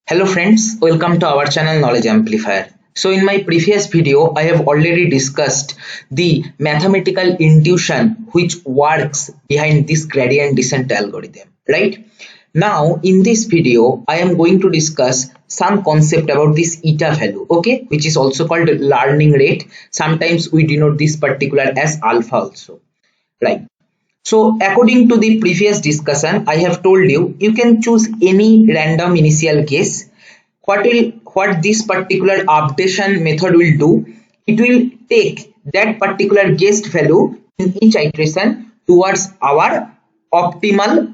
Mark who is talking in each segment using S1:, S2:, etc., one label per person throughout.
S1: Hello friends, welcome to our channel Knowledge Amplifier. So in my previous video, I have already discussed the mathematical intuition which works behind this gradient descent algorithm, right? Now in this video, I am going to discuss some concept about this eta value, okay, which is also called learning rate. Sometimes we denote this particular as alpha also, right? So according to the previous discussion, I have told you, you can choose any random initial guess. What this particular updation method will do, it will take that particular guessed value in each iteration towards our optimal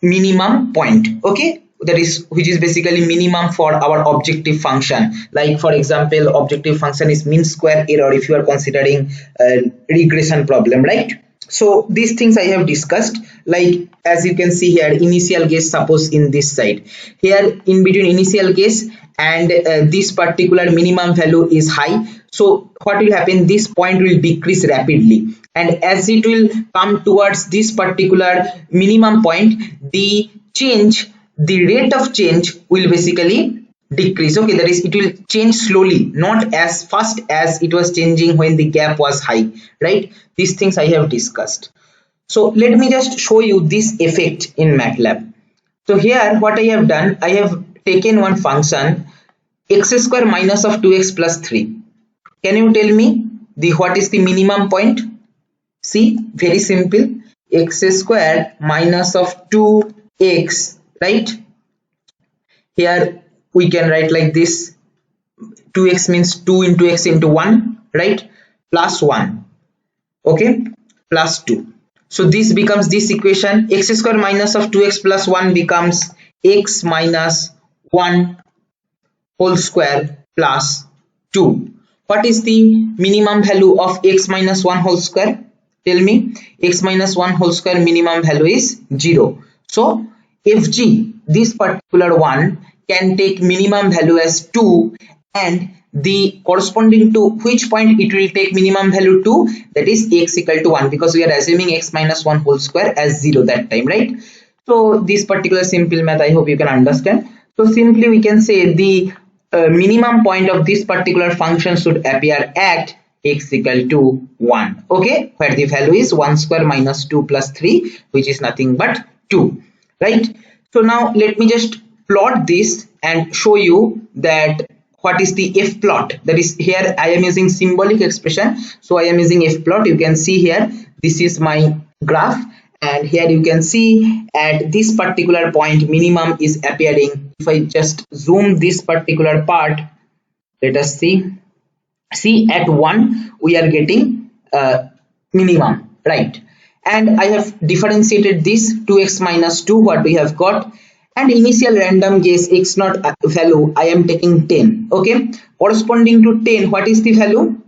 S1: minimum point, okay, that is which is basically minimum for our objective function. Like for example, objective function is mean square error if you are considering a regression problem, right? So these things I have discussed, like as you can see here, initial guess, suppose in this side here in between initial guess and this particular minimum value is high. So what will happen, this point will decrease rapidly, and as it will come towards this particular minimum point, the rate of change will basically decrease, okay, that is it will change slowly, not as fast as it was changing when the gap was high, right? These things I have discussed. So let me just show you this effect in MATLAB. So here what I have done, I have taken one function x square minus of 2x plus 3. Can you tell me what is the minimum point? See, very simple, x square minus of 2x, right? Here we can write like this, 2x means 2 into x into 1, right, plus 1, okay, plus 2. So this becomes this equation, x square minus of 2x plus 1 becomes x minus 1 whole square plus 2. What is the minimum value of x minus 1 whole square? Tell me, x minus 1 whole square minimum value is 0. So fg, this particular one, can take minimum value as 2, and the corresponding to which point it will take minimum value to, that is x equal to 1, because we are assuming x minus 1 whole square as 0 that time, right? So this particular simple math I hope you can understand. So simply we can say the minimum point of this particular function should appear at x equal to 1, okay, where the value is 1 square minus 2 plus 3, which is nothing but 2, right? So now let me just plot this and show you that what is the fplot. That is, here I am using symbolic expression, so I am using fplot. You can see here, this is my graph, and here you can see at this particular point minimum is appearing. If I just zoom this particular part, let us see at 1 we are getting minimum, right? And I have differentiated this 2x minus 2, what we have got, and initial random guess x naught value I am taking 10, okay, corresponding to 10, what is the value?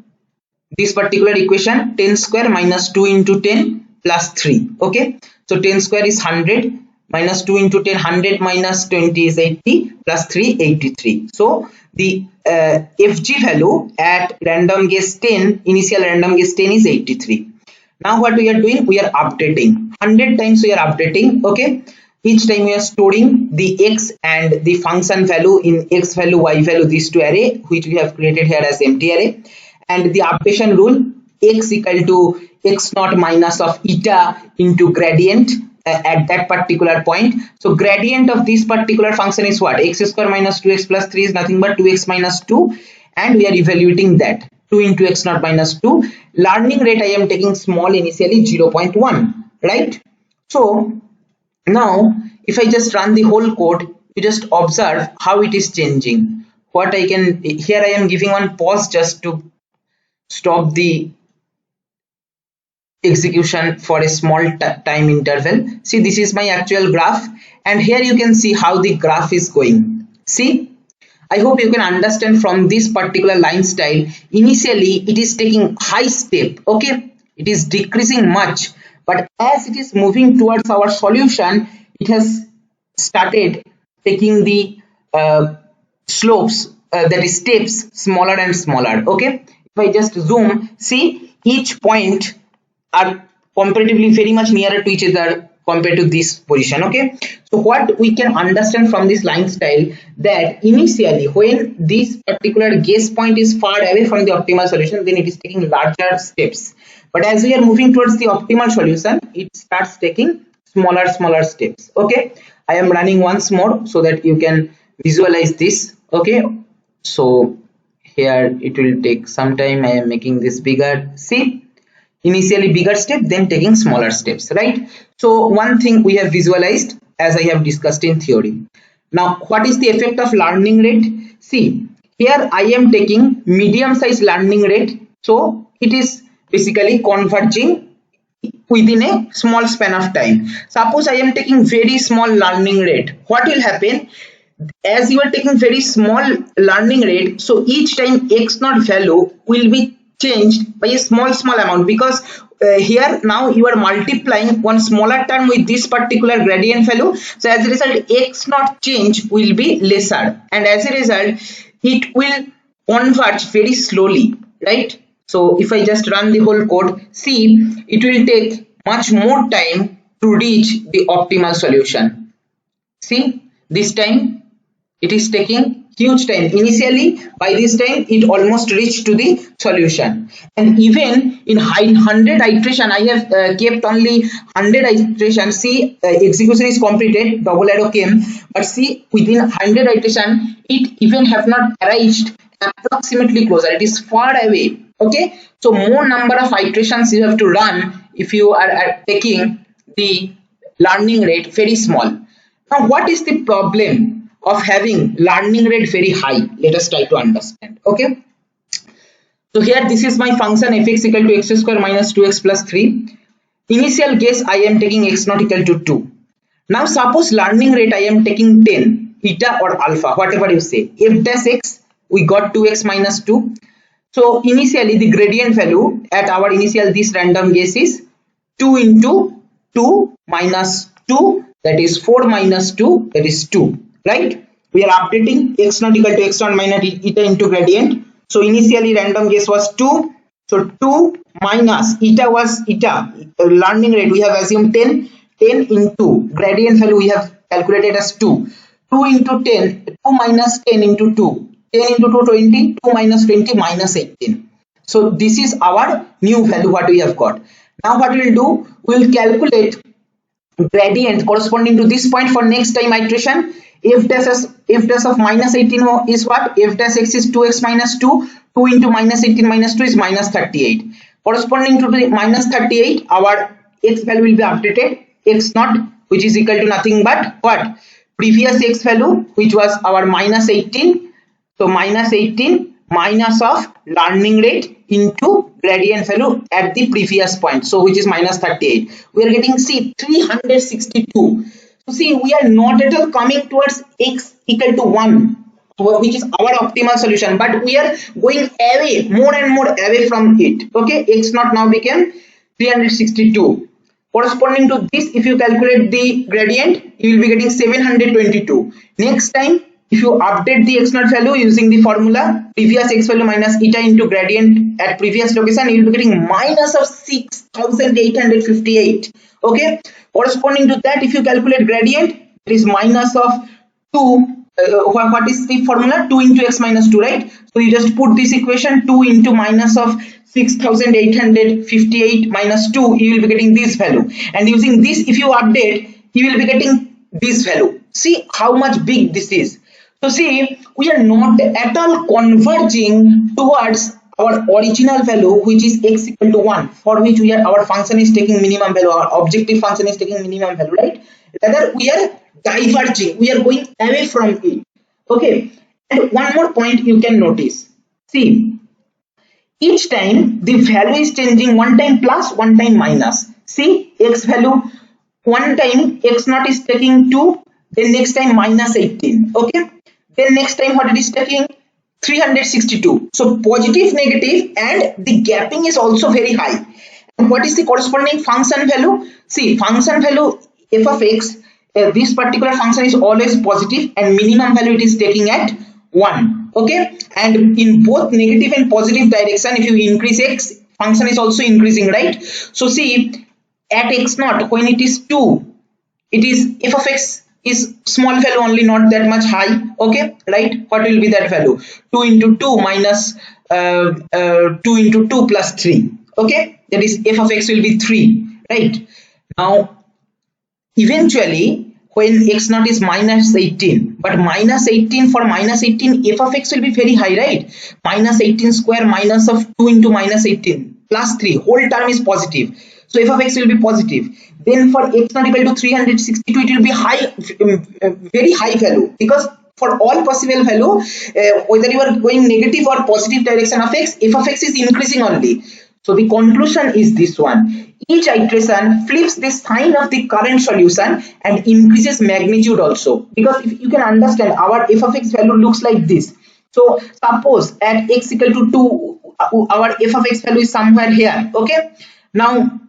S1: This particular equation, 10 square minus 2 into 10 plus 3, okay, so 10 square is 100 minus 2 into 10, 100 minus 20 is 80 plus 3, 83. So the fg value at random guess 10, initial random guess 10 is 83. Now what we are doing, we are updating 100 times, we are updating, okay. Each time we are storing the x and the function value in x value, y value, these two array which we have created here as empty array, and the updation rule, x equal to x naught minus of eta into gradient at that particular point. So gradient of this particular function is what? X square minus 2x plus 3 is nothing but 2x minus 2, and we are evaluating that 2 into x naught minus 2. Learning rate I am taking small initially, 0.1, right? So now if I just run the whole code, you just observe how it is changing. What I can, here I am giving one pause just to stop the execution for a small time interval. See, this is my actual graph, and here you can see how the graph is going. See, I hope you can understand from this particular line style, initially it is taking high step, okay, it is decreasing much, but as it is moving towards our solution, it has started taking the slopes, that is steps, smaller and smaller, okay. If I just zoom, see, each point are comparatively very much nearer to each other compared to this position. Okay, so what we can understand from this line style, that initially when this particular guess point is far away from the optimal solution, then it is taking larger steps, but as we are moving towards the optimal solution, it starts taking smaller steps. Okay, I am running once more so that you can visualize this. Okay, so here it will take some time. I am making this bigger. See, initially bigger step, then taking smaller steps, right? So one thing we have visualized as I have discussed in theory. Now what is the effect of learning rate? See, here I am taking medium size learning rate, so it is basically converging within a small span of time. Suppose I am taking very small learning rate, what will happen? As you are taking very small learning rate, so each time x naught value will be changed by a small amount, because here now you are multiplying one smaller term with this particular gradient value, so as a result x naught change will be lesser, and as a result it will converge very slowly, right? So if I just run the whole code, see, it will take much more time to reach the optimal solution. See, this time it is taking huge time. Initially by this time it almost reached to the solution, and even in 100 iteration I have kept only 100 iteration. See, execution is completed, double arrow came, but see, within 100 iteration it even have not reached approximately closer, it is far away. Okay, so more number of iterations you have to run if you are taking the learning rate very small. Now what is the problem of having learning rate very high? Let us try to understand. Okay, so here this is my function fx equal to x square minus 2x plus 3. Initial guess I am taking x not equal to 2. Now suppose learning rate I am taking 10, eta or alpha, whatever you say, f dash x, we got 2x minus 2. So initially the gradient value at our initial this random guess is 2 into 2 minus 2, that is 4 minus 2, that is 2, right? We are updating x not equal to x not minus eta into gradient. So initially random guess was 2, so 2 minus eta was eta, learning rate we have assumed 10 into gradient value we have calculated as 2 into 10, 2 minus 10 into 2, 10 into 2 20, 2 minus 20 minus 18. So this is our new value what we have got. Now what we will do, we will calculate gradient corresponding to this point for next time iteration. F dash of minus 18 is what? F dash x is 2x minus 2, 2 into minus 18 minus 2 is minus 38. Corresponding to the minus 38, our x value will be updated, x naught, which is equal to nothing but what? Previous x value, which was our minus 18. So minus 18 minus of learning rate into gradient value at the previous point, so which is minus 38. We are getting, see, 362. So see, we are not at all coming towards x equal to 1, which is our optimal solution, but we are going away, more and more away from it. Okay, x naught now became 362. Corresponding to this, if you calculate the gradient, you will be getting 722. Next time, if you update the x naught value using the formula previous x value minus eta into gradient at previous location, you will be getting minus of 6858. Okay, corresponding to that, if you calculate gradient, it is minus of 2. What is the formula? 2 into x minus 2, right? So you just put this equation, 2 into minus of 6858 minus 2, you will be getting this value, and using this if you update, you will be getting this value. See how much big this is. So see, we are not at all converging towards our original value, which is x equal to 1, for which we are, our function is taking minimum value, our objective function is taking minimum value, right? Rather we are diverging, we are going away from it. Okay, and one more point you can notice. See, each time the value is changing, one time plus, one time minus. See, x value, one time x naught is taking 2, then next time minus 18. Okay, then next time what it is taking? 362. So positive, negative, and the gapping is also very high. And what is the corresponding function value? See, function value f of x, this particular function is always positive, and minimum value it is taking at 1. Okay, and in both negative and positive direction, if you increase x, function is also increasing, right? So see, at x naught, when it is 2, it is f of x is small value only, not that much high. Okay, right? What will be that value? 2 into 2 minus 2 into 2 plus 3. Okay, that is f of x will be 3, right? Now eventually when x naught is minus 18, but minus 18, for minus 18 f of x will be very high, right? Minus 18 square minus of 2 into minus 18 plus 3, whole term is positive, so f of x will be positive. Then for x not equal to 362, it will be high, very high value, because for all possible value, whether you are going negative or positive direction of x, f of x is increasing only. So the conclusion is this one: each iteration flips the sign of the current solution and increases magnitude also. Because if you can understand, our f of x value looks like this. So suppose at x equal to 2, our f of x value is somewhere here. Okay, now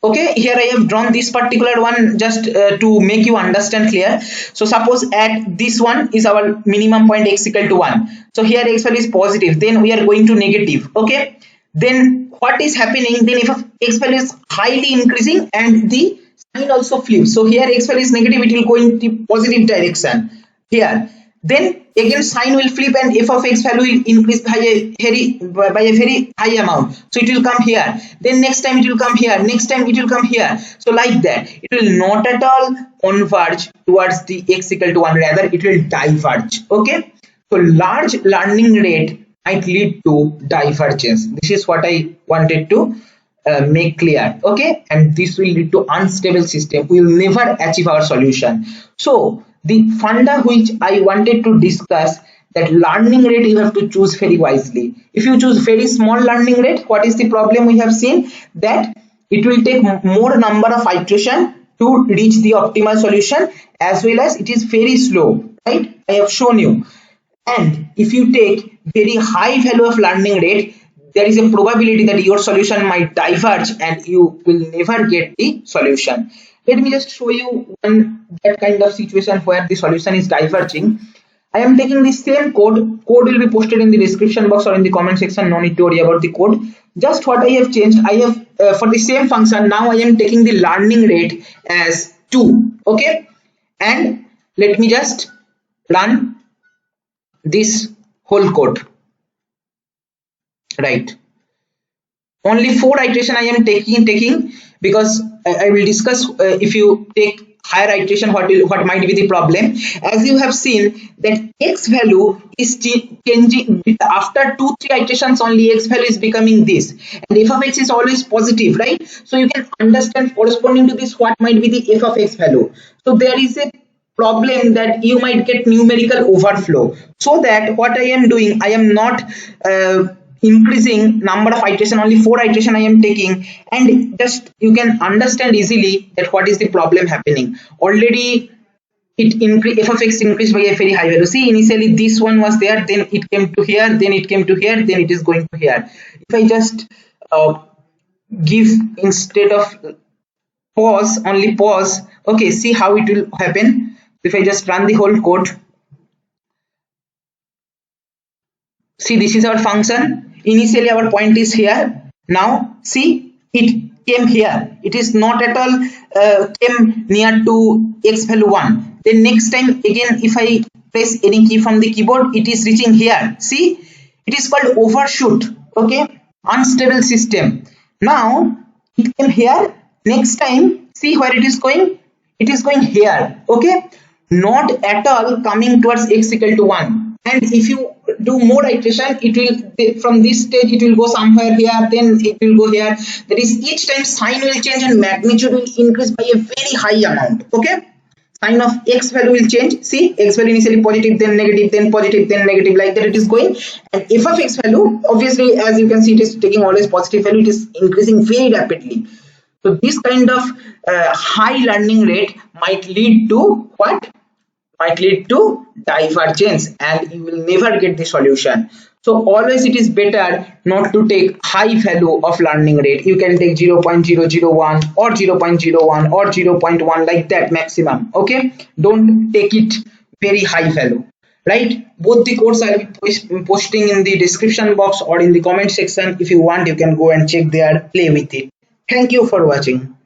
S1: okay, here I have drawn this particular one just to make you understand clear. So suppose at this one is our minimum point x equal to 1. So here x value is positive, then we are going to negative. Okay, then what is happening, then if x value is highly increasing and the sign also flips. So here x value is negative, it will go in the positive direction here. Then again sign will flip and f of x value will increase by a very high amount. So it will come here. Then next time it will come here. Next time it will come here. So like that, it will not at all converge towards the x equal to 1. Rather, it will diverge. Okay. So large learning rate might lead to divergence. This is what I wanted to make clear. Okay. And this will lead to unstable system. We will never achieve our solution. So the funda which I wanted to discuss, that learning rate you have to choose very wisely. If you choose very small learning rate, what is the problem we have seen? That it will take more number of iteration to reach the optimal solution, as well as it is very slow, right? I have shown you. And if you take very high value of learning rate, there is a probability that your solution might diverge and you will never get the solution. Let me just show you that kind of situation where the solution is diverging. I am taking the same code. Code will be posted in the description box or in the comment section. No need to worry about the code. Just what I have changed, I have for the same function, now I am taking the learning rate as 2. Okay, and let me just run this whole code. Right, only 4 iteration I am taking because I will discuss if you take higher iteration what might be the problem. As you have seen that x value is changing after 2-3 iterations only. X value is becoming this, and f of x is always positive, right? So you can understand corresponding to this what might be the f of x value. So there is a problem that you might get numerical overflow. So that what I am doing, I am not increasing number of iteration, only 4 iteration I am taking, and just you can understand easily that what is the problem happening. Already it increased, f of x increased by a very high value. See, initially this one was there, then it came to here, then it came to here, then it is going to here. If I just give, instead of pause, only pause, okay, see how it will happen. If I just run the whole code, see, this is our function. Initially our point is here. Now see, it came here. It is not at all came near to x value 1. Then next time again, if I press any key from the keyboard, it is reaching here. See, it is called overshoot. Okay, unstable system. Now it came here. Next time, see where it is going. It is going here. Okay, not at all coming towards x equal to 1. And if you do more iteration, it will, from this stage it will go somewhere here, then it will go here. That is, each time sign will change and magnitude will increase by a very high amount. Okay, sign of x value will change. See, x value initially positive, then negative, then positive, then negative, like that it is going. And f of x value, obviously, as you can see, it is taking always positive value. It is increasing very rapidly. So this kind of high learning rate might lead to what? Might lead to divergence, and you will never get the solution. So always it is better not to take high value of learning rate. You can take 0.001 or 0.01 or 0.1, like that maximum. Okay, don't take it very high value, right? Both the codes I will be posting in the description box or in the comment section. If you want, you can go and check there, play with it. Thank you for watching.